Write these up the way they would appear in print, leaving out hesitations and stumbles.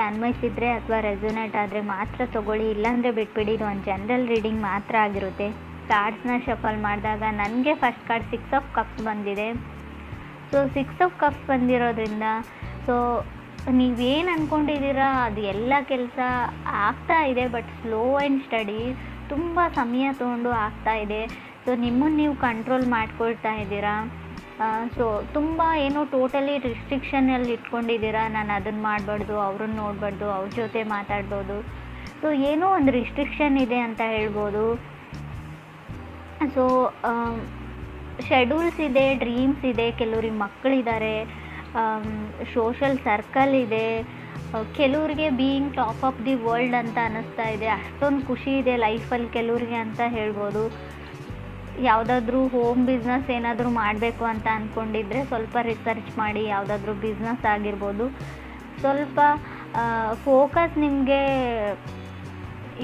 ಅನ್ವಯಿಸಿದರೆ ಅಥವಾ ರೆಸೊನೇಟ್ ಆದರೆ ಮಾತ್ರ ತೊಗೊಳ್ಳಿ, ಇಲ್ಲಾಂದರೆ ಬಿಟ್ಬಿಡಿ. ಇದು ಒಂದು ಜನರಲ್ ರೀಡಿಂಗ್ ಮಾತ್ರ ಆಗಿರುತ್ತೆ. ಕಾರ್ಡ್ಸ್ನ ಶಫಲ್ ಮಾಡಿದಾಗ ನನಗೆ ಫಸ್ಟ್ ಕಾರ್ಡ್ 6 ಆಫ್ ಕಪ್ಸ್ ಬಂದಿದೆ. ಸೊ 6 ಆಫ್ ಕಪ್ಸ್ ಬಂದಿರೋದ್ರಿಂದ ಸೊ ನೀವೇನು ಅಂದ್ಕೊಂಡಿದ್ದೀರಾ ಅದು ಎಲ್ಲ ಕೆಲಸ ಆಗ್ತಾ ಇದೆ, ಬಟ್ ಸ್ಲೋ ಆ್ಯಂಡ್ ಸ್ಟಡಿ, ತುಂಬ ಸಮಯ ತೊಗೊಂಡು ಆಗ್ತಾ ಇದೆ. ಸೊ ನಿಮ್ಮನ್ನು ನೀವು ಕಂಟ್ರೋಲ್ ಮಾಡ್ಕೊಳ್ತಾ ಇದ್ದೀರಾ. ಸೊ ತುಂಬ ಏನೋ ಟೋಟಲಿ ರಿಸ್ಟ್ರಿಕ್ಷನಲ್ಲಿ ಇಟ್ಕೊಂಡಿದ್ದೀರಾ. ನಾನು ಅದನ್ನು ಮಾಡಬಾರ್ದು, ಅವ್ರನ್ನ ನೋಡಬಾರ್ದು, ಅವ್ರ ಜೊತೆ ಮಾತಾಡ್ಬೋದು. ಸೊ ಏನೋ ಒಂದು ರಿಸ್ಟ್ರಿಕ್ಷನ್ ಇದೆ ಅಂತ ಹೇಳ್ಬೋದು. ಸೊ ಶೆಡ್ಯೂಲ್ಸ್ ಇದೆ, ಡ್ರೀಮ್ಸ್ ಇದೆ, ಕೆಲವ್ರಿಗೆ ಮಕ್ಕಳಿದ್ದಾರೆ, ಸೋಷಲ್ ಸರ್ಕಲ್ ಇದೆ, ಕೆಲವ್ರಿಗೆ being top of the world ಅಂತ ಅನ್ನಿಸ್ತಾ ಇದೆ. ಅಷ್ಟೊಂದು ಖುಷಿ ಇದೆ ಲೈಫಲ್ಲಿ ಕೆಲವ್ರಿಗೆ ಅಂತ ಹೇಳ್ಬೋದು. ಯಾವುದಾದ್ರೂ ಹೋಮ್ ಬಿಸ್ನೆಸ್ ಏನಾದರೂ ಮಾಡಬೇಕು ಅಂತ ಅಂದ್ಕೊಂಡಿದ್ರೆ ಸ್ವಲ್ಪ ರಿಸರ್ಚ್ ಮಾಡಿ. ಯಾವುದಾದ್ರೂ ಬಿಸ್ನೆಸ್ ಆಗಿರ್ಬೋದು, ಸ್ವಲ್ಪ ಫೋಕಸ್ ನಿಮಗೆ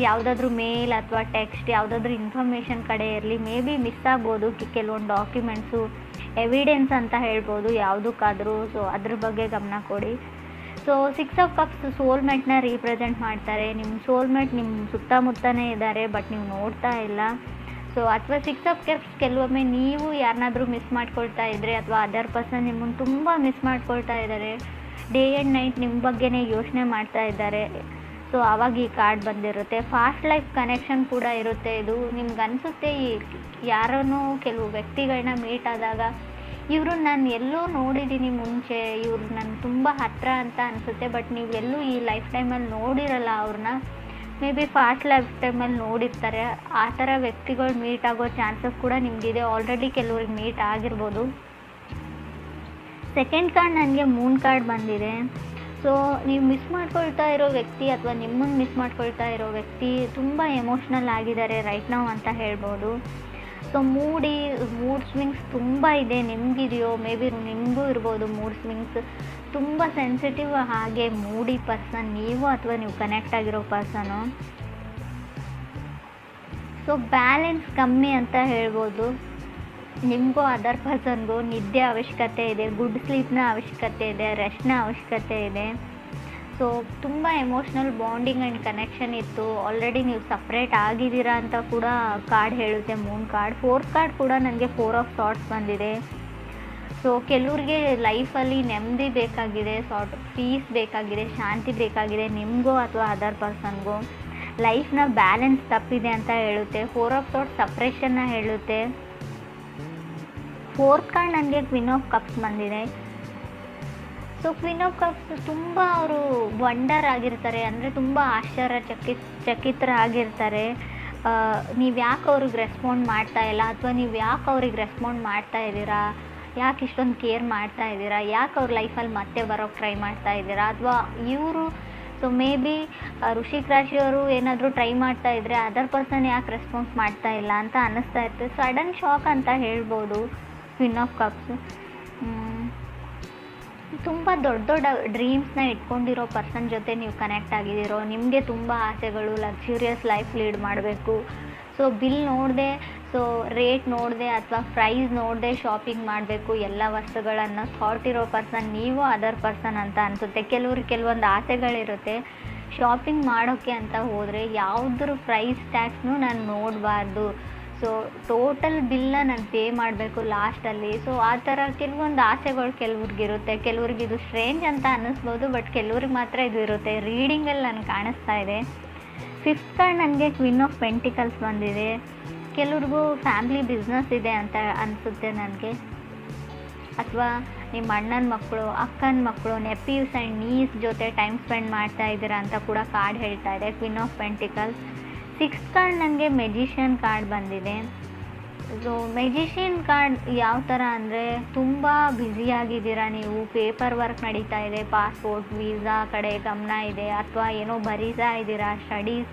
ಯಾವುದಾದ್ರೂ ಮೇಲ್ ಅಥವಾ ಟೆಕ್ಸ್ಟ್ ಯಾವುದಾದ್ರೂ ಇನ್ಫಾರ್ಮೇಷನ್ ಕಡೆ ಇರಲಿ. ಮೇ ಬಿ ಮಿಸ್ ಆಗ್ಬೋದು ಕೆಲವೊಂದು ಡಾಕ್ಯುಮೆಂಟ್ಸು, ಎವಿಡೆನ್ಸ್ ಅಂತ ಹೇಳ್ಬೋದು ಯಾವುದಕ್ಕಾದರೂ. ಸೊ ಅದ್ರ ಬಗ್ಗೆ ಗಮನ ಕೊಡಿ. ಸೊ 6 ಆಫ್ ಕಪ್ಸ್ ಸೋಲ್ಮೇಟ್ನ ರೀಪ್ರೆಸೆಂಟ್ ಮಾಡ್ತಾರೆ. ನಿಮ್ಮ ಸೋಲ್ಮೇಟ್ ನಿಮ್ಮ ಸುತ್ತಮುತ್ತನೇ ಇದ್ದಾರೆ, ಬಟ್ ನೀವು ನೋಡ್ತಾ ಇಲ್ಲ. ಸೊ ಅಥವಾ 6 ಆಫ್ ಕಪ್ಸ್ ಕೆಲವೊಮ್ಮೆ ನೀವು ಯಾರನ್ನಾದ್ರೂ ಮಿಸ್ ಮಾಡ್ಕೊಳ್ತಾ ಇದ್ದರೆ ಅಥವಾ ಅದರ್ ಪರ್ಸನ್ ನಿಮ್ಮನ್ನು ತುಂಬ ಮಿಸ್ ಮಾಡ್ಕೊಳ್ತಾ ಇದ್ದಾರೆ, ಡೇ ಆ್ಯಂಡ್ ನೈಟ್ ನಿಮ್ಮ ಬಗ್ಗೆನೇ ಯೋಚನೆ ಮಾಡ್ತಾ ಇದ್ದಾರೆ. ಸೊ ಆವಾಗ ಈ ಕಾರ್ಡ್ ಬಂದಿರುತ್ತೆ. ಫಾಸ್ಟ್ ಲೈಫ್ ಕನೆಕ್ಷನ್ ಕೂಡ ಇರುತ್ತೆ. ಇದು ನಿಮ್ಗೆ ಅನಿಸುತ್ತೆ ಯಾರನ್ನೋ ಕೆಲವು ವ್ಯಕ್ತಿಗಳನ್ನ ಮೀಟ್ ಆದಾಗ ಇವರು ನಾನು ಎಲ್ಲೋ ನೋಡಿದ್ದೀನಿ ಮುಂಚೆ, ಇವ್ರು ನನಗೆ ತುಂಬ ಹತ್ತಿರ ಅಂತ ಅನಿಸುತ್ತೆ, ಬಟ್ ನೀವು ಎಲ್ಲೂ ಈ ಲೈಫ್ ಟೈಮಲ್ಲಿ ನೋಡಿರಲ್ಲ ಅವ್ರನ್ನ. ಮೇ ಬಿ ಫಾಸ್ಟ್ ಲೈಫ್ ಟೈಮಲ್ಲಿ ನೋಡಿರ್ತಾರೆ. ಆ ಥರ ವ್ಯಕ್ತಿಗಳು ಮೀಟ್ ಆಗೋ ಚಾನ್ಸಸ್ ಕೂಡ ನಿಮಗಿದೆ. ಆಲ್ರೆಡಿ ಕೆಲವ್ರಿಗೆ ಮೀಟ್ ಆಗಿರ್ಬೋದು. ಸೆಕೆಂಡ್ ಕಾರ್ಡ್ ನನಗೆ ಮೂನ್ ಕಾರ್ಡ್ ಬಂದಿದೆ. ಸೊ ನೀವು ಮಿಸ್ ಮಾಡ್ಕೊಳ್ತಾ ಇರೋ ವ್ಯಕ್ತಿ ಅಥವಾ ನಿಮ್ಮನ್ನು ಮಿಸ್ ಮಾಡ್ಕೊಳ್ತಾ ಇರೋ ವ್ಯಕ್ತಿ ತುಂಬ ಎಮೋಷ್ನಲ್ ಆಗಿದ್ದಾರೆ ರೈಟ್ ನಾವು ಅಂತ ಹೇಳ್ಬೋದು. ಸೊ ಮೂಡ್ ಸ್ವಿಂಗ್ಸ್ ತುಂಬ ಇದೆ. ನಿಮಗಿದೆಯೋ, ಮೇ ಬಿ ನಿಮಗೂ ಇರ್ಬೋದು ಮೂಡ್ ಸ್ವಿಂಗ್ಸ್. ತುಂಬ ಸೆನ್ಸಿಟಿವ್ ಹಾಗೆ ಮೂಡಿ ಪರ್ಸನ್ ನೀವು ಅಥವಾ ನೀವು ಕನೆಕ್ಟ್ ಆಗಿರೋ ಪರ್ಸನು. ಸೊ ಬ್ಯಾಲೆನ್ಸ್ ಕಮ್ಮಿ ಅಂತ ಹೇಳ್ಬೋದು. ನಿಮಗೂ ಅದರ್ ಪರ್ಸನ್ಗೂ ನಿದ್ದೆ ಅವಶ್ಯಕತೆ ಇದೆ, ಗುಡ್ ಸ್ಲೀಪ್ನ ಅವಶ್ಯಕತೆ ಇದೆ, ರೆಸ್ಟ್ನ ಅವಶ್ಯಕತೆ ಇದೆ. ಸೊ ತುಂಬ ಎಮೋಷ್ನಲ್ ಬಾಂಡಿಂಗ್ ಆ್ಯಂಡ್ ಕನೆಕ್ಷನ್ ಇತ್ತು. ಆಲ್ರೆಡಿ ನೀವು ಸಪ್ರೇಟ್ ಆಗಿದ್ದೀರಾ ಅಂತ ಕೂಡ ಕಾರ್ಡ್ ಹೇಳುತ್ತೆ ಮೂನ್ ಕಾರ್ಡ್. 4th ಕಾರ್ಡ್ ಕೂಡ ನನಗೆ 4 ಆಫ್ ಸಾರ್ಟ್ಸ್ ಬಂದಿದೆ. ಸೊ ಕೆಲವ್ರಿಗೆ ಲೈಫಲ್ಲಿ ನೆಮ್ಮದಿ ಬೇಕಾಗಿದೆ, ಪೀಸ್ ಬೇಕಾಗಿದೆ, ಶಾಂತಿ ಬೇಕಾಗಿದೆ, ನಿಮಗೂ ಅಥವಾ ಅದರ್ ಪರ್ಸನ್ಗೂ. ಲೈಫ್ನ ಬ್ಯಾಲೆನ್ಸ್ ತಪ್ಪಿದೆ ಅಂತ ಹೇಳುತ್ತೆ. 4 ಆಫ್ ಸಾರ್ಟ್ಸ್ ಸಪ್ರೇಷನ್ನ ಹೇಳುತ್ತೆ. 4th ಕಾರ್ಡ್ ನನಗೆ ಕ್ವೀನ್ ಆಫ್ ಕಪ್ಸ್ ಬಂದಿದೆ. ಸೊ ಕ್ವೀನ್ ಆಫ್ ಕಪ್ಸ್ ತುಂಬ ಅವರು ವಂಡರ್ ಆಗಿರ್ತಾರೆ, ಅಂದರೆ ತುಂಬ ಚಕಿತರಾಗಿರ್ತಾರೆ. ನೀವು ಯಾಕೆ ಅವ್ರಿಗೆ ರೆಸ್ಪಾಂಡ್ ಮಾಡ್ತಾ ಇಲ್ಲ, ಅಥವಾ ನೀವು ಯಾಕೆ ಅವ್ರಿಗೆ ರೆಸ್ಪಾಂಡ್ ಮಾಡ್ತಾ ಇದ್ದೀರಾ, ಯಾಕೆ ಇಷ್ಟೊಂದು ಕೇರ್ ಮಾಡ್ತಾ ಇದ್ದೀರಾ, ಯಾಕೆ ಅವ್ರ ಲೈಫಲ್ಲಿ ಮತ್ತೆ ಬರೋಕ್ಕೆ ಟ್ರೈ ಮಾಡ್ತಾ ಇದ್ದೀರಾ, ಅಥವಾ ಇವರು ಸೊ ಮೇ ಬಿ ವೃಶ್ಚಿಕ ರಾಶಿಯವರು ಏನಾದರೂ ಟ್ರೈ ಮಾಡ್ತಾ ಇದ್ದರೆ ಅದರ್ ಪರ್ಸನ್ ಯಾಕೆ ರೆಸ್ಪಾನ್ಸ್ ಮಾಡ್ತಾ ಇಲ್ಲ ಅಂತ ಅನ್ನಿಸ್ತಾ ಇರ್ತದೆ. ಸಡನ್ ಶಾಕ್ ಅಂತ ಹೇಳ್ಬೋದು ಕ್ವೀನ್ ಆಫ್ ಕಪ್ಸ್. ತುಂಬ ದೊಡ್ಡ ಡ್ರೀಮ್ಸ್ನ ಇಟ್ಕೊಂಡಿರೋ ಪರ್ಸನ್ ಜೊತೆ ನೀವು ಕನೆಕ್ಟ್ ಆಗಿದ್ದೀರೋ. ನಿಮಗೆ ತುಂಬ ಆಸೆಗಳು, ಲಕ್ಸುರಿಯಸ್ ಲೈಫ್ ಲೀಡ್ ಮಾಡಬೇಕು. ಸೊ ಬಿಲ್ ನೋಡಿದೆ, ಸೊ ರೇಟ್ ನೋಡಿದೆ ಅಥವಾ ಪ್ರೈಸ್ ನೋಡಿದೆ ಶಾಪಿಂಗ್ ಮಾಡಬೇಕು ಎಲ್ಲ ವಸ್ತುಗಳನ್ನು ಥಾಟ್ ಇರೋ ಪರ್ಸನ್ ನೀವು ಅದರ್ ಪರ್ಸನ್ ಅಂತ ಅನಿಸುತ್ತೆ. ಕೆಲವೊಂದು ಆಸೆಗಳಿರುತ್ತೆ. ಶಾಪಿಂಗ್ ಮಾಡೋಕ್ಕೆ ಅಂತ ಹೋದರೆ ಯಾವುದ್ರ ಪ್ರೈಸ್ ಟ್ಯಾಕ್ಸ್ನೂ ನಾನು ನೋಡಬಾರ್ದು. ಸೊ ಟೋಟಲ್ ಬಿಲ್ನ ನಾನು ಪೇ ಮಾಡಬೇಕು ಲಾಸ್ಟಲ್ಲಿ. ಸೊ ಆ ಥರ ಕೆಲವೊಂದು ಆಸೆಗಳು ಕೆಲವ್ರಿಗಿರುತ್ತೆ. ಕೆಲವ್ರಿಗೆ ಇದು ಸ್ಟ್ರೇಂಜ್ ಅಂತ ಅನ್ನಿಸ್ಬೋದು, ಬಟ್ ಕೆಲವ್ರಿಗೆ ಮಾತ್ರ ಇದು ಇರುತ್ತೆ. ರೀಡಿಂಗಲ್ಲಿ ನನಗೆ ಕಾಣಿಸ್ತಾ ಇದೆ. 5th ಕಾರ್ಡ್ ನನಗೆ ಕ್ವೀನ್ ಆಫ್ ಪೆಂಟಿಕಲ್ಸ್ ಬಂದಿದೆ. ಕೆಲವ್ರಿಗೂ ಫ್ಯಾಮ್ಲಿ ಬಿಸ್ನೆಸ್ ಇದೆ ಅಂತ ಅನಿಸುತ್ತೆ ನನಗೆ, ಅಥವಾ ನಿಮ್ಮ ಅಣ್ಣನ ಮಕ್ಕಳು, ಅಕ್ಕನ ಮಕ್ಕಳು, ನೆಪ್ಯೂಸ್ ಆ್ಯಂಡ್ ನೀಸ್ ಜೊತೆ ಟೈಮ್ ಸ್ಪೆಂಡ್ ಮಾಡ್ತಾ ಇದ್ದೀರಾ ಅಂತ ಕೂಡ ಕಾರ್ಡ್ ಹೇಳ್ತಾ ಇದೆ queen of pentacles. 6th card ನನಗೆ ಮೆಜಿಷಿಯನ್ ಕಾರ್ಡ್ ಬಂದಿದೆ. ಸೊ ಮೆಜಿಷಿಯನ್ ಕಾರ್ಡ್ ಯಾವ ಥರ ಅಂದರೆ ತುಂಬ ಬ್ಯುಸಿಯಾಗಿದ್ದೀರಾ ನೀವು, ಪೇಪರ್ ವರ್ಕ್ ನಡೀತಾ ಇದೆ, ಪಾಸ್ಪೋರ್ಟ್ ವೀಸಾ ಕಡೆ ಗಮನ ಇದೆ, ಅಥವಾ ಏನೋ ಬರೀತಾ ಇದ್ದೀರಾ, ಸ್ಟಡೀಸ್,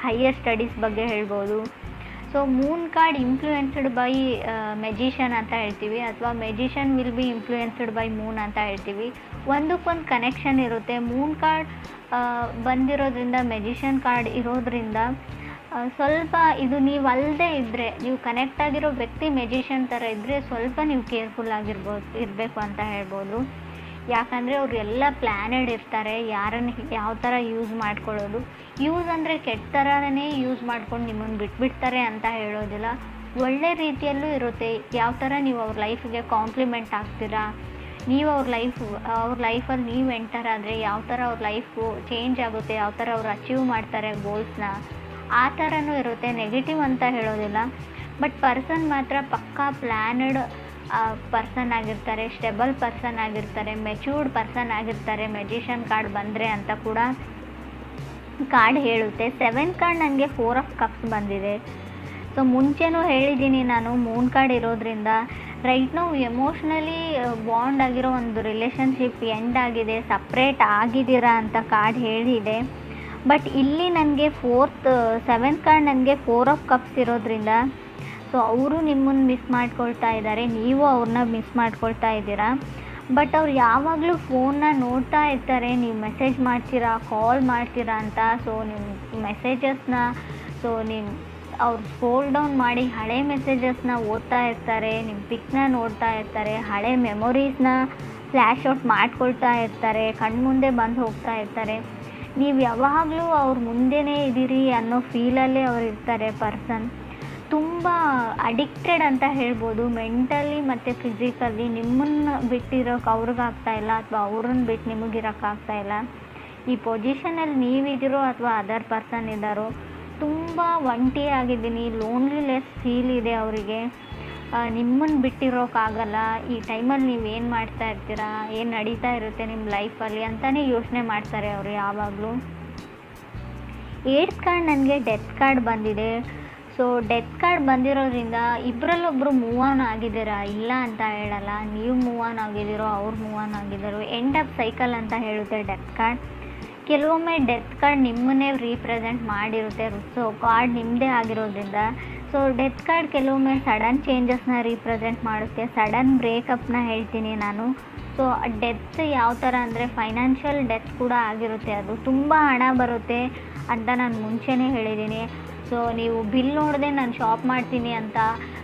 ಹೈಯರ್ ಸ್ಟಡೀಸ್ ಬಗ್ಗೆ ಹೇಳ್ಬೋದು. So Moon card influenced by magician ಅಂತ ಹೇಳ್ತೀವಿ, ಅಥವಾ magician will be influenced by Moon ಅಂತ ಹೇಳ್ತೀವಿ. ಒಂದಕ್ಕೊಂದು ಕನೆಕ್ಷನ್ ಇರುತ್ತೆ. ಮೂನ್ ಕಾರ್ಡ್ ಬಂದಿರೋದ್ರಿಂದ, ಮೆಜಿಷಿಯನ್ ಕಾರ್ಡ್ ಇರೋದ್ರಿಂದ ಸ್ವಲ್ಪ ಇದು ನೀವು ಅಲ್ಲದೆ ಇದ್ದರೆ, ನೀವು ಕನೆಕ್ಟ್ ಆಗಿರೋ ವ್ಯಕ್ತಿ ಮೆಜಿಷಿಯನ್ ಥರ ಇದ್ದರೆ ಸ್ವಲ್ಪ ನೀವು ಕೇರ್ಫುಲ್ ಇರಬೇಕು ಅಂತ ಹೇಳ್ಬೋದು. ಯಾಕಂದರೆ ಅವ್ರು ಎಲ್ಲ ಪ್ಲ್ಯಾನೆಡ್ ಇರ್ತಾರೆ, ಯಾರನ್ನು ಯಾವ ಥರ ಯೂಸ್ ಮಾಡ್ಕೊಳ್ಳೋದು. ಯೂಸ್ ಅಂದರೆ ಕೆಟ್ಟ ಥರನೇ ಯೂಸ್ ಮಾಡ್ಕೊಂಡು ನಿಮ್ಮನ್ನು ಬಿಟ್ಬಿಡ್ತಾರೆ ಅಂತ ಹೇಳೋದಿಲ್ಲ, ಒಳ್ಳೆ ರೀತಿಯಲ್ಲೂ ಇರುತ್ತೆ. ಯಾವ ಥರ ನೀವು ಅವ್ರ ಲೈಫಿಗೆ ಕಾಂಪ್ಲಿಮೆಂಟ್ ಆಗ್ತೀರಾ, ನೀವು ಅವ್ರ ಲೈಫಲ್ಲಿ ನೀವು ಎಂಟರ್ ಆದರೆ ಯಾವ ಥರ ಅವ್ರ ಲೈಫು ಚೇಂಜ್ ಆಗುತ್ತೆ, ಯಾವ ಥರ ಅವ್ರು ಅಚೀವ್ ಮಾಡ್ತಾರೆ ಗೋಲ್ಸ್ನ, ಆ ಥರನೂ ಇರುತ್ತೆ. ನೆಗೆಟಿವ್ ಅಂತ ಹೇಳೋದಿಲ್ಲ. ಬಟ್ ಪರ್ಸನ್ ಮಾತ್ರ ಪಕ್ಕಾ ಪ್ಲ್ಯಾನಡ್ ಪರ್ಸನ್ ಆಗಿರ್ತಾರೆ, ಸ್ಟೆಬಲ್ ಪರ್ಸನ್ ಆಗಿರ್ತಾರೆ, ಮೆಚ್ಯೂರ್ಡ್ ಪರ್ಸನ್ ಆಗಿರ್ತಾರೆ. ಮೆಜಿಷಿಯನ್ ಕಾರ್ಡ್ ಬಂದರೆ ಅಂತ ಕೂಡ ಕಾರ್ಡ್ ಹೇಳುತ್ತೆ. 7 ಕಾರ್ಡ್ ನನಗೆ 4 ಆಫ್ ಕಪ್ಸ್ ಬಂದಿದೆ. ಸೊ ಮುಂಚೆನೂ ಹೇಳಿದ್ದೀನಿ ನಾನು, ಮೂನ್ ಕಾರ್ಡ್ ಇರೋದ್ರಿಂದ ರೈಟ್ ನಾವು ಎಮೋಷ್ನಲಿ ಬಾಂಡ್ ಆಗಿರೋ ಒಂದು ರಿಲೇಷನ್ಶಿಪ್ ಎಂಡ್ ಆಗಿದೆ, ಸಪ್ರೇಟ್ ಆಗಿದ್ದೀರಾ ಅಂತ ಕಾರ್ಡ್ ಹೇಳಿದೆ. ಬಟ್ ಇಲ್ಲಿ ನನಗೆ 7th ಕಾರ್ಡ್ ನನಗೆ 4 ಆಫ್ ಕಪ್ಸ್ ಇರೋದ್ರಿಂದ ಸೊ ಅವರು ನಿಮ್ಮನ್ನು ಮಿಸ್ ಮಾಡ್ಕೊಳ್ತಾ ಇದ್ದಾರೆ, ನೀವು ಅವ್ರನ್ನ ಮಿಸ್ ಮಾಡ್ಕೊಳ್ತಾ ಇದ್ದೀರಾ. ಬಟ್ ಅವ್ರು ಯಾವಾಗಲೂ ಫೋನ್ನ ನೋಡ್ತಾ ಇರ್ತಾರೆ, ನೀವು ಮೆಸೇಜ್ ಮಾಡ್ತೀರಾ, ಕಾಲ್ ಮಾಡ್ತೀರಾ ಅಂತ. ಸೊ ನಿಮ್ಮ ಮೆಸೇಜಸ್ನ ಅವ್ರು ಸ್ಕ್ರೋಲ್ ಡೌನ್ ಮಾಡಿ ಹಳೆ ಮೆಸೇಜಸ್ನ ಓದ್ತಾ ಇರ್ತಾರೆ, ನಿಮ್ಮ ಪಿಕ್ನ ನೋಡ್ತಾ ಇರ್ತಾರೆ, ಹಳೆ ಮೆಮೊರೀಸ್ನ ಫ್ಲ್ಯಾಶ್ ಔಟ್ ಮಾಡ್ಕೊಳ್ತಾ ಇರ್ತಾರೆ, ಕಣ್ಮುಂದೆ ಬಂದು ಹೋಗ್ತಾ ಇರ್ತಾರೆ. ನೀವು ಯಾವಾಗಲೂ ಅವ್ರ ಮುಂದೆನೇ ಇದ್ದೀರಿ ಅನ್ನೋ ಫೀಲಲ್ಲೇ ಅವ್ರು ಇರ್ತಾರೆ. ಪರ್ಸನ್ ತುಂಬ ಅಡಿಕ್ಟೆಡ್ ಅಂತ ಹೇಳ್ಬೋದು, ಮೆಂಟಲಿ ಮತ್ತು ಫಿಸಿಕಲಿ. ನಿಮ್ಮನ್ನು ಬಿಟ್ಟಿರೋಕೆ ಅವ್ರಿಗಾಗ್ತಾಯಿಲ್ಲ, ಅಥವಾ ಅವ್ರನ್ನ ಬಿಟ್ಟು ನಿಮಗಿರೋಕ್ಕಾಗ್ತಾಯಿಲ್ಲ. ಈ ಪೊಸಿಷನಲ್ಲಿ ನೀವಿದ್ದೀರೋ ಅಥವಾ ಅದರ್ ಪರ್ಸನ್ ಇದ್ದಾರೋ, ತುಂಬ ಒಂಟಿ ಆಗಿದ್ದೀನಿ, ಲೋನ್ಲಿನೆಸ್ ಫೀಲ್ ಇದೆ ಅವರಿಗೆ, ನಿಮ್ಮನ್ನು ಬಿಟ್ಟಿರೋಕ್ಕಾಗಲ್ಲ. ಈ ಟೈಮಲ್ಲಿ ನೀವೇನು ಮಾಡ್ತಾ ಇರ್ತೀರಾ, ಏನು ನಡೀತಾ ಇರುತ್ತೆ ನಿಮ್ಮ ಲೈಫಲ್ಲಿ ಅಂತಲೇ ಯೋಚನೆ ಮಾಡ್ತಾರೆ ಅವರು ಯಾವಾಗಲೂ. 8th ಕಾರ್ಡ್ ನನಗೆ ಡೆತ್ ಕಾರ್ಡ್ ಬಂದಿದೆ. ಸೊ ಡೆತ್ ಕಾರ್ಡ್ ಬಂದಿರೋದ್ರಿಂದ ಇಬ್ಬರಲ್ಲೊಬ್ಬರು ಮೂವ್ ಆನ್ ಆಗಿದ್ದೀರಾ, ಇಲ್ಲ ಅಂತ ಹೇಳಲ್ಲ. ನೀವು ಮೂವ್ ಆನ್ ಆಗಿದ್ದೀರೋ, ಅವ್ರು ಮೂವ್ ಆನ್ ಆಗಿದ್ದಾರೋ, ಎಂಡ್ ಆಫ್ ಸೈಕಲ್ ಅಂತ ಹೇಳುತ್ತೆ ಡೆತ್ ಕಾರ್ಡ್. ಕೆಲವೊಮ್ಮೆ ಡೆತ್ ಕಾರ್ಡ್ ನಿಮ್ಮನ್ನೇ ರೀಪ್ರೆಸೆಂಟ್ ಮಾಡಿರುತ್ತೆ. ಸೊ ಕಾರ್ಡ್ ನಿಮ್ಮದೇ ಆಗಿರೋದ್ರಿಂದ ಸೊ ಡೆತ್ ಕಾರ್ಡ್ ಕೆಲವೊಮ್ಮೆ ಸಡನ್ ಚೇಂಜಸ್ನ ರೀಪ್ರೆಸೆಂಟ್ ಮಾಡುತ್ತೆ, ಸಡನ್ ಬ್ರೇಕಪ್ನ ಹೇಳ್ತೀನಿ ನಾನು. ಸೊ ಡೆತ್ ಯಾವ ಥರ ಅಂದರೆ ಫೈನಾನ್ಷಿಯಲ್ ಡೆತ್ ಕೂಡ ಆಗಿರುತ್ತೆ, ಅದು ತುಂಬ ಹಣ ಬರುತ್ತೆ ಅಂತ ನಾನು ಮುಂಚೆನೇ ಹೇಳಿದ್ದೀನಿ. ಸೊ ನೀವು ಬಿಲ್ ನೋಡದೆ ನಾನು ಶಾಪ್ ಮಾಡ್ತೀನಿ ಅಂತ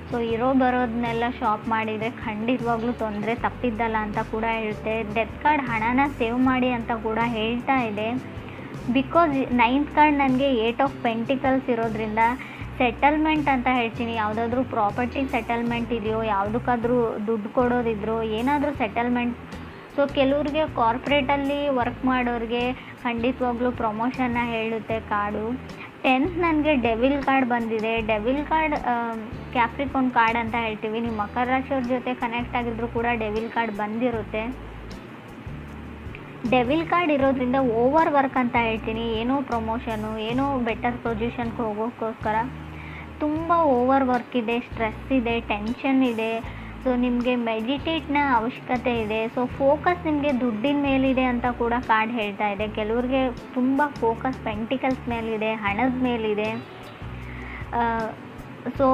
ಸೊ ಬರೋದನ್ನೆಲ್ಲ ಶಾಪ್ ಮಾಡಿದರೆ ಖಂಡಿತವಾಗ್ಲೂ ತೊಂದರೆ ತಪ್ಪಿದ್ದಲ್ಲ ಅಂತ ಕೂಡ ಹೇಳುತ್ತೆ. ಡೆತ್ ಕಾರ್ಡ್ ಹಣನ ಸೇವ್ ಮಾಡಿ ಅಂತ ಕೂಡ ಹೇಳ್ತಾ ಇದೆ. ಬಿಕಾಸ್ 9th ಕಾರ್ಡ್ ನನಗೆ 8 ಆಫ್ ಪೆಂಟಿಕಲ್ಸ್ ಇರೋದ್ರಿಂದ ಸೆಟಲ್ಮೆಂಟ್ ಅಂತ ಹೇಳ್ತೀನಿ. ಯಾವುದಾದ್ರೂ ಪ್ರಾಪರ್ಟಿ ಸೆಟಲ್ಮೆಂಟ್ ಇದೆಯೋ, ಯಾವುದಕ್ಕಾದ್ರೂ ದುಡ್ಡು ಕೊಡೋದಿದ್ರೋ, ಏನಾದರೂ ಸೆಟಲ್ಮೆಂಟ್. ಸೊ ಕೆಲವ್ರಿಗೆ ಕಾರ್ಪೊರೇಟಲ್ಲಿ ವರ್ಕ್ ಮಾಡೋರಿಗೆ ಖಂಡಿತವಾಗ್ಲೂ ಪ್ರಮೋಷನ್ನ ಹೇಳುತ್ತೆ ಕಾರ್ಡು. 10th ನನಗೆ ಡೆವಿಲ್ ಕಾರ್ಡ್ ಬಂದಿದೆ. ಡೆವಿಲ್ ಕಾರ್ಡ್ ಕ್ಯಾಪ್ರಿಕಾನ್ ಕಾರ್ಡ್ ಅಂತ ಹೇಳ್ತೀವಿ. ನೀವು ಮಕರ ರಾಶಿಯವ್ರ ಜೊತೆ ಕನೆಕ್ಟ್ ಆಗಿದ್ರು ಕೂಡ ಡೆವಿಲ್ ಕಾರ್ಡ್ ಬಂದಿರುತ್ತೆ. ಡೆವಿಲ್ ಕಾರ್ಡ್ ಇರೋದ್ರಿಂದ ಓವರ್ ವರ್ಕ್ ಅಂತ ಹೇಳ್ತೀನಿ. ಏನೋ ಪ್ರಮೋಷನು, ಏನೋ ಬೆಟರ್ ಪೊಸಿಷನ್ಗೆ ಹೋಗೋಕ್ಕೋಸ್ಕರ ತುಂಬ ಓವರ್ ವರ್ಕ್ ಇದೆ, ಸ್ಟ್ರೆಸ್ ಇದೆ, ಟೆನ್ಷನ್ ಇದೆ. ಸೊ ನಿಮಗೆ ಮೆಡಿಟೇಟ್ನ ಅವಶ್ಯಕತೆ ಇದೆ. ಸೊ ಫೋಕಸ್ ನಿಮಗೆ ದುಡ್ಡಿನ ಮೇಲಿದೆ ಅಂತ ಕೂಡ ಕಾರ್ಡ್ ಹೇಳ್ತಾ ಇದೆ. ಕೆಲವ್ರಿಗೆ ತುಂಬ ಫೋಕಸ್ ಪೆಂಟಿಕಲ್ಸ್ ಮೇಲಿದೆ, ಹಣದ ಮೇಲಿದೆ. ಸೊ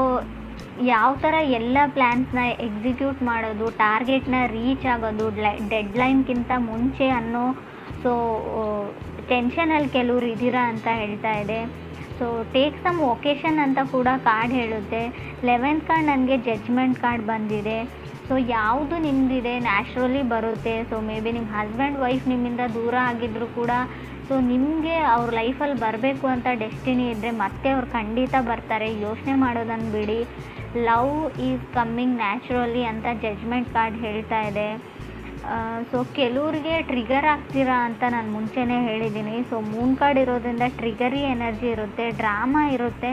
ಯಾವ ಥರ ಎಲ್ಲ ಪ್ಲ್ಯಾನ್ಸ್ನ ಎಕ್ಸಿಕ್ಯೂಟ್ ಮಾಡೋದು, ಟಾರ್ಗೆಟ್ನ ರೀಚ್ ಆಗೋದು ಡೆಡ್ಲೈನ್ಗಿಂತ ಮುಂಚೆ ಅನ್ನೋ ಸೊ ಟೆನ್ಷನಲ್ಲಿ ಕೆಲವ್ರು ಇದ್ದೀರಾ ಅಂತ ಹೇಳ್ತಾ ಇದೆ. ಸೊ ಟೇಕ್ ಸಮ್ ಒಕೇಶನ್ ಅಂತ ಕೂಡ ಕಾರ್ಡ್ ಹೇಳುತ್ತೆ. 11th ಕಾರ್ಡ್ ನನಗೆ ಜಡ್ಜ್ಮೆಂಟ್ ಕಾರ್ಡ್ ಬಂದಿದೆ. ಸೊ ಯಾವುದು ನಿಮ್ಮದಿದೆ ನ್ಯಾಚುರಲಿ ಬರುತ್ತೆ. ಸೊ ಮೇ ಬಿ ನಿಮ್ಮ ಹಸ್ಬೆಂಡ್ ವೈಫ್ ನಿಮ್ಮಿಂದ ದೂರ ಆಗಿದ್ದರೂ ಕೂಡ ಸೊ ನಿಮಗೆ ಅವ್ರ ಲೈಫಲ್ಲಿ ಬರಬೇಕು ಅಂತ ಡೆಸ್ಟಿನಿ ಇದ್ದರೆ ಮತ್ತೆ ಅವ್ರು ಖಂಡಿತ ಬರ್ತಾರೆ, ಯೋಚನೆ ಮಾಡೋದನ್ನು ಬಿಡಿ. ಲವ್ ಈಸ್ ಕಮ್ಮಿಂಗ್ ನ್ಯಾಚುರಲಿ ಅಂತ ಜಡ್ಜ್ಮೆಂಟ್ ಕಾರ್ಡ್ ಹೇಳ್ತಾ ಇದೆ. ಸೊ ಕೆಲವ್ರಿಗೆ ಟ್ರಿಗರ್ ಆಗ್ತೀರಾ ಅಂತ ನಾನು ಮುಂಚೆನೇ ಹೇಳಿದ್ದೀನಿ. ಸೊ ಮೂನ್ ಕಾರ್ಡ್ ಇರೋದ್ರಿಂದ ಟ್ರಿಗರಿ ಎನರ್ಜಿ ಇರುತ್ತೆ, ಡ್ರಾಮಾ ಇರುತ್ತೆ.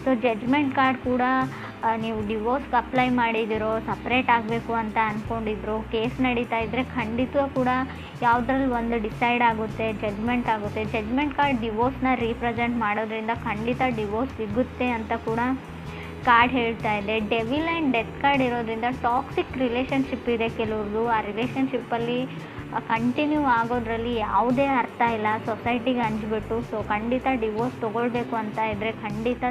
ಸೊ ಜಡ್ಜ್ಮೆಂಟ್ ಕಾರ್ಡ್ ಕೂಡ ನೀವು ಡಿವೋರ್ಸ್ಗೆ ಅಪ್ಲೈ ಮಾಡಿದಿರೋ, ಸಪ್ರೇಟ್ ಆಗಬೇಕು ಅಂತ ಅಂದ್ಕೊಂಡಿದ್ರು, ಕೇಸ್ ನಡೀತಾ ಇದ್ದರೆ ಖಂಡಿತ ಕೂಡ ಯಾವುದ್ರಲ್ಲಿ ಒಂದು ಡಿಸೈಡ್ ಆಗುತ್ತೆ, ಜಡ್ಜ್ಮೆಂಟ್ ಆಗುತ್ತೆ. ಜಡ್ಜ್ಮೆಂಟ್ ಕಾರ್ಡ್ ಡಿವೋರ್ಸ್ನ ರೀಪ್ರೆಸೆಂಟ್ ಮಾಡೋದ್ರಿಂದ ಖಂಡಿತ ಡಿವೋರ್ಸ್ ಸಿಗುತ್ತೆ ಅಂತ ಕೂಡ ಕಾರ್ಡ್ ಹೇಳ್ತಾ ಇದೆ. ಡೆವಿಲ್ ಆ್ಯಂಡ್ ಡೆತ್ ಕಾರ್ಡ್ ಇರೋದ್ರಿಂದ ಟಾಕ್ಸಿಕ್ ರಿಲೇಷನ್ಶಿಪ್ ಇದೆ ಕೆಲವ್ರದ್ದು. ಆ ರಿಲೇಷನ್ಶಿಪ್ಪಲ್ಲಿ ಕಂಟಿನ್ಯೂ ಆಗೋದ್ರಲ್ಲಿ ಯಾವುದೇ ಅರ್ಥ ಇಲ್ಲ, ಸೊಸೈಟಿಗೆ ಹಂಚ್ಬಿಟ್ಟು. ಸೊ ಖಂಡಿತ ಡಿವೋರ್ಸ್ ತೊಗೊಳ್ಬೇಕು ಅಂತ ಇದ್ದರೆ ಖಂಡಿತ